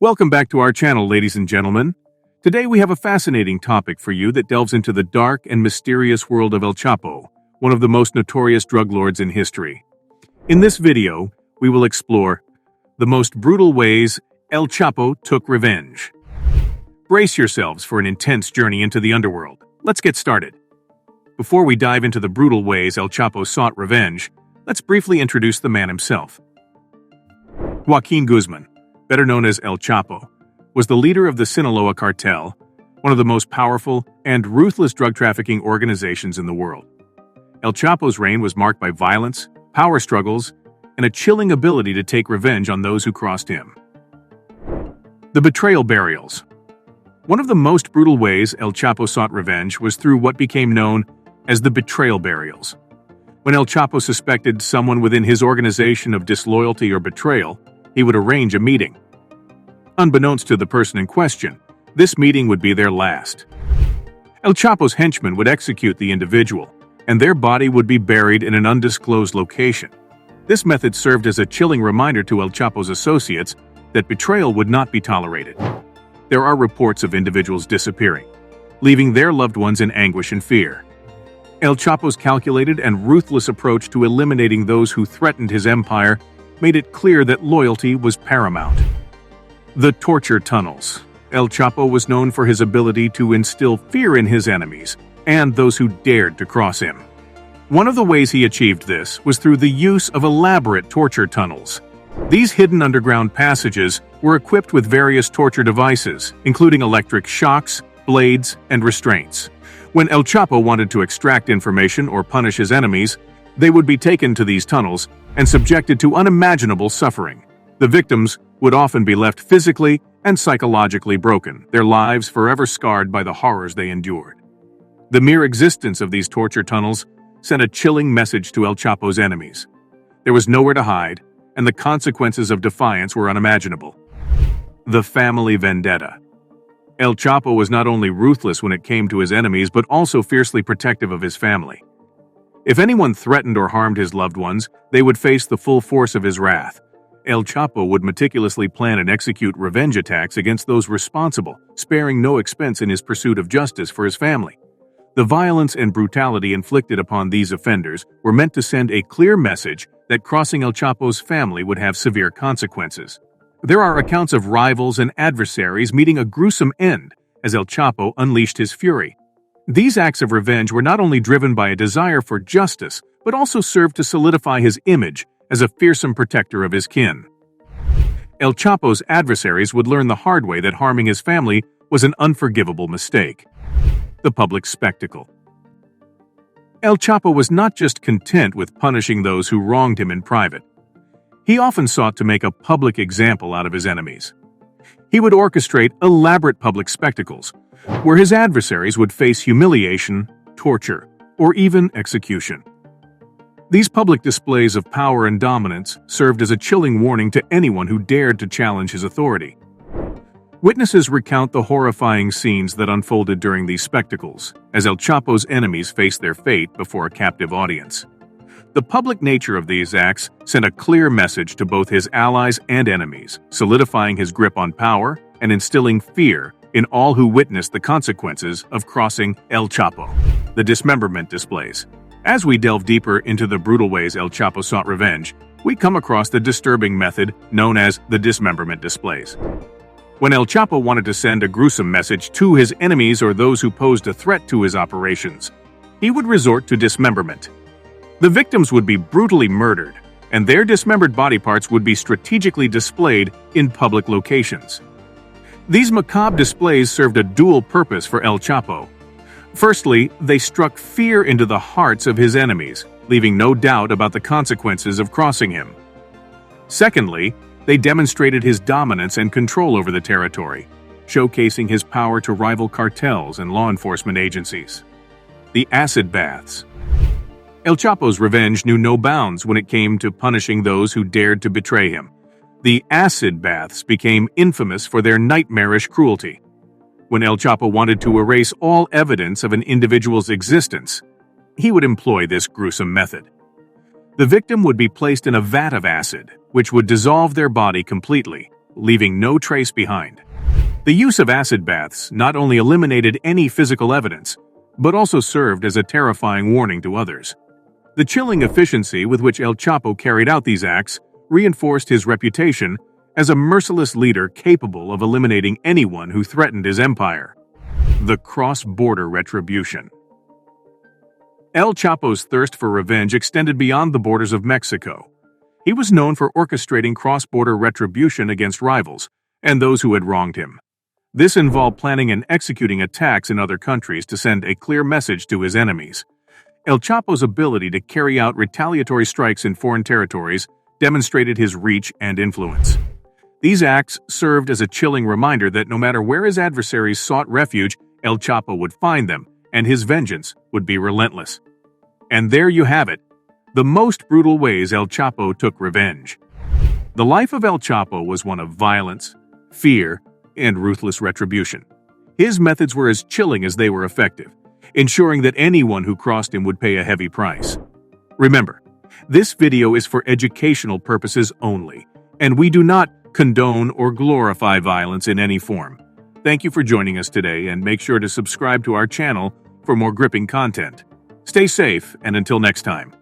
Welcome back to our channel, ladies and gentlemen. Today we have a fascinating topic for you that delves into the dark and mysterious world of El Chapo, one of the most notorious drug lords in history. In this video, we will explore the most brutal ways El Chapo took revenge. Brace yourselves for an intense journey into the underworld. Let's get started. Before we dive into the brutal ways El Chapo sought revenge, let's briefly introduce the man himself. Joaquin Guzman, better known as El Chapo, was the leader of the Sinaloa cartel, one of the most powerful and ruthless drug trafficking organizations in the world. El Chapo's reign was marked by violence, power struggles, and a chilling ability to take revenge on those who crossed him. The betrayal burials. One of the most brutal ways El Chapo sought revenge was through what became known as the betrayal burials. When El Chapo suspected someone within his organization of disloyalty or betrayal, he would arrange a meeting. Unbeknownst to the person in question, this meeting would be their last. El Chapo's henchmen would execute the individual, and their body would be buried in an undisclosed location. This method served as a chilling reminder to El Chapo's associates that betrayal would not be tolerated. There are reports of individuals disappearing, leaving their loved ones in anguish and fear. El Chapo's calculated and ruthless approach to eliminating those who threatened his empire made it clear that loyalty was paramount. The torture tunnels. El Chapo was known for his ability to instill fear in his enemies and those who dared to cross him. One of the ways he achieved this was through the use of elaborate torture tunnels. These hidden underground passages were equipped with various torture devices, including electric shocks, blades, and restraints. When El Chapo wanted to extract information or punish his enemies, they would be taken to these tunnels and subjected to unimaginable suffering. The victims would often be left physically and psychologically broken, their lives forever scarred by the horrors they endured. The mere existence of these torture tunnels sent a chilling message to El Chapo's enemies. There was nowhere to hide, and the consequences of defiance were unimaginable. The family vendetta. El Chapo was not only ruthless when it came to his enemies, but also fiercely protective of his family. If anyone threatened or harmed his loved ones, they would face the full force of his wrath. El Chapo would meticulously plan and execute revenge attacks against those responsible, sparing no expense in his pursuit of justice for his family. The violence and brutality inflicted upon these offenders were meant to send a clear message that crossing El Chapo's family would have severe consequences. There are accounts of rivals and adversaries meeting a gruesome end as El Chapo unleashed his fury. These acts of revenge were not only driven by a desire for justice, but also served to solidify his image as a fearsome protector of his kin. El Chapo's adversaries would learn the hard way that harming his family was an unforgivable mistake. The public spectacle. El Chapo was not just content with punishing those who wronged him in private. He often sought to make a public example out of his enemies. He would orchestrate elaborate public spectacles, where his adversaries would face humiliation, torture, or even execution. These public displays of power and dominance served as a chilling warning to anyone who dared to challenge his authority. Witnesses recount the horrifying scenes that unfolded during these spectacles, as El Chapo's enemies faced their fate before a captive audience. The public nature of these acts sent a clear message to both his allies and enemies, solidifying his grip on power and instilling fear in all who witnessed the consequences of crossing El Chapo. The dismemberment displays. As we delve deeper into the brutal ways El Chapo sought revenge, we come across the disturbing method known as the dismemberment displays. When El Chapo wanted to send a gruesome message to his enemies or those who posed a threat to his operations, he would resort to dismemberment. The victims would be brutally murdered, and their dismembered body parts would be strategically displayed in public locations. These macabre displays served a dual purpose for El Chapo. Firstly, they struck fear into the hearts of his enemies, leaving no doubt about the consequences of crossing him. Secondly, they demonstrated his dominance and control over the territory, showcasing his power to rival cartels and law enforcement agencies. The acid baths. El Chapo's revenge knew no bounds when it came to punishing those who dared to betray him. The acid baths became infamous for their nightmarish cruelty. When El Chapo wanted to erase all evidence of an individual's existence, he would employ this gruesome method. The victim would be placed in a vat of acid, which would dissolve their body completely, leaving no trace behind. The use of acid baths not only eliminated any physical evidence, but also served as a terrifying warning to others. The chilling efficiency with which El Chapo carried out these acts reinforced his reputation as a merciless leader capable of eliminating anyone who threatened his empire. The cross-border retribution. El Chapo's thirst for revenge extended beyond the borders of Mexico. He was known for orchestrating cross-border retribution against rivals and those who had wronged him. This involved planning and executing attacks in other countries to send a clear message to his enemies. El Chapo's ability to carry out retaliatory strikes in foreign territories demonstrated his reach and influence. These acts served as a chilling reminder that no matter where his adversaries sought refuge, El Chapo would find them, and his vengeance would be relentless. And there you have it, the most brutal ways El Chapo took revenge. The life of El Chapo was one of violence, fear, and ruthless retribution. His methods were as chilling as they were effective, ensuring that anyone who crossed him would pay a heavy price. Remember, this video is for educational purposes only, and we do not condone or glorify violence in any form. Thank you for joining us today, and make sure to subscribe to our channel for more gripping content. Stay safe, and until next time.